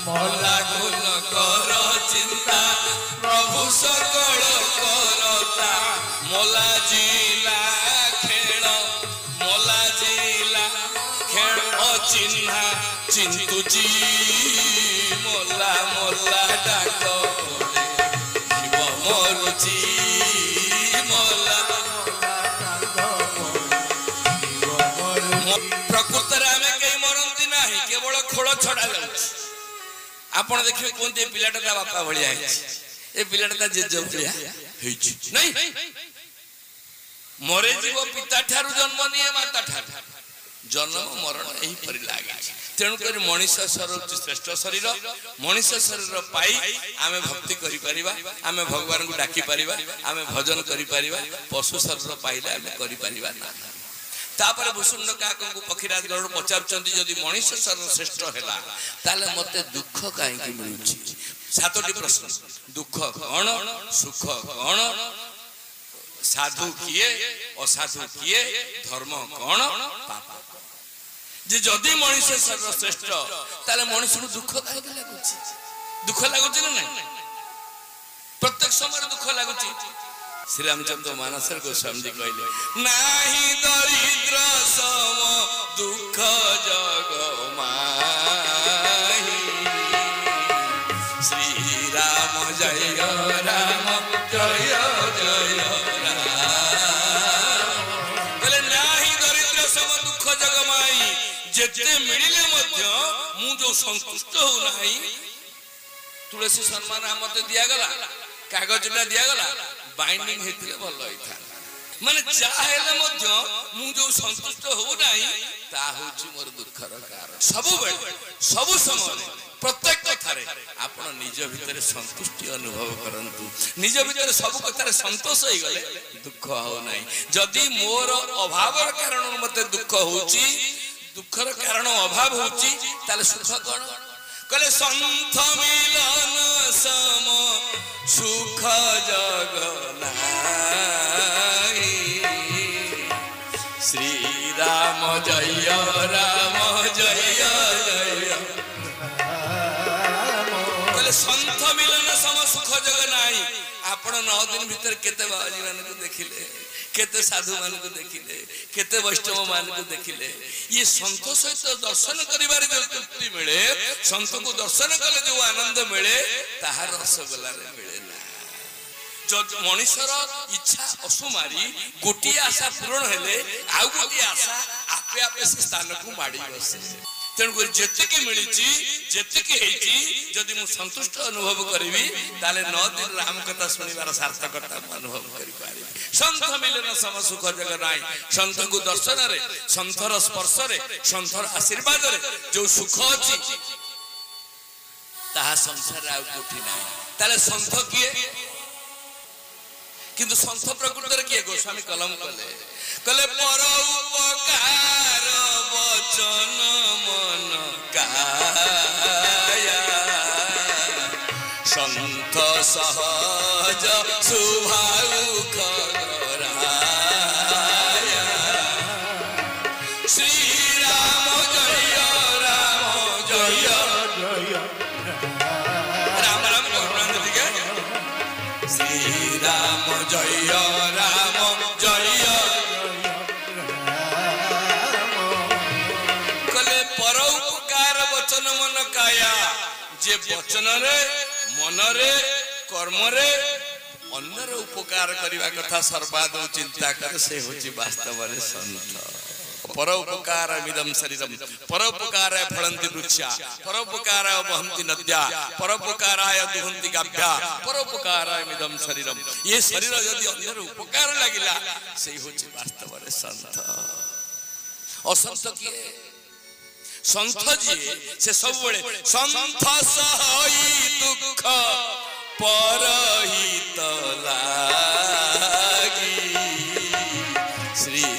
मला गुण कर चिंता प्रभु सकल करता मोला जिला खेल मोला जिला खेल चिन्हा चिंतुची मोला मोला डाक शिव मरुची मोला प्रकृत आम कहीं मरती ना केवल खोल छड़ा जाऊँ आप देखिए कहते पिलाटा बापा भाया ए पिलाटा जेज भाया नहीं मरे जीव पिता ठारू जन्म निये माता ठारू जन्म मरण यहीपरि लगे तेणुक मनीष शरीर श्रेष्ठ शरीर मनीष शरीर पाई आमे भक्ति करि परिबा आमे भगवान को डाकी परिबा आमे भजन करि परिबा पशु शरीर पाइले आमे करि परिबा ना तापर भूषुंड काक पक्षीराज गरुड़ पचार जदि मनीष शरीर श्रेष्ठ है ताले मते दुख कहीं मिलूची सातोटी प्रश्न दुख कौन सुख कौन साधु किए असाधु किए धर्म कौन पाप जे जदि मनीष शरीर श्रेष्ठ ताले मनीष को दुख कहीं लगुच दुख लगुच ना नहीं प्रत्येक समय दुख लगुच श्री रामचंद्र मानसर गोस्वामी जी कहले नाही दरिद्र सम दुख जग माही श्री राम जय राम जय जय राम कहले नाही दरिद्र सम दुख जग माही जेते मिलिले मध्य मु जो संतुष्ट हो नाही तुलसी सम्मान मते दिया गला कागजटा दिया गला बाइंडिंग हेतिले भल होइथा माने चाहेले मध्य मु जो संतुष्ट हो नाही ता होची मोर दुखर कारण सब समय प्रत्येक कथारे आपण निज भितर संतुष्टि अनुभव करंतु निज भितर सब कथारे संतोष होई गले दुख हो नाही जदी मोर अभावर कारण मते दुख होची दुखर कारण अभाव होची ताले सुख कोन कले संत मिलन सम सुख जग नाही श्री राम जय राम जय जय कले संत मिलन सम सुख जग नाही आपण 9 दिन भीतर केते बाबाजी मान को देखिले केते साधु मान को देखिले केते वैष्णव मान को देखिले ये संत सहित दर्शन करिबार जो तृप्ति मिले संत को दर्शन कले जो आनंद मिले ताहा रसगोला रे मिले ना जो मनुष्यर इच्छा असुमारी गोटी आशा पूर्ण हेले आ गोटी आशा आपे आपे से स्थान को माडी बसे तेणुक जेतिकी मिली जेतिकी जदि मु संतुष्ट अनुभव करी ताले 9 दिन राम कथा शुणिबार सार्थकता अनुभव करि पारि संत मिलन सम सुख जग नाई संत को दर्शन रे संतर स्पर्श रे संतर आशीर्वाद रे जो सुख अछि ताहा संसार आ कोठी नाही ताले संत किए किंतु संत प्रकृति रे किए गोस्वामी कलम कले कले पर उपकार वचन मन काया संत सहज सुभाउख गराया श्री राम जय राम राम राम ठीक है श्री राम जय राम जय वचन मन काया जे वचन रे मन रे कर्म रे अन्यर उपकार करिवा कथा सर्वादो चिंता करे से होची वास्तव रे संत परोपकार मिदम शरीरम परोपकाराय फलन्ति वृक्षा परोपकाराय वहन्ति नद्या परोपकाराय दुहन्ति गाभ्या परोपकाराय मिदम शरीरम ये शरीर यदि अन्यर उपकार लागिला से होची वास्तव रे संत असंत किए संत जी से सब बड़े संत सही दुख परहित ला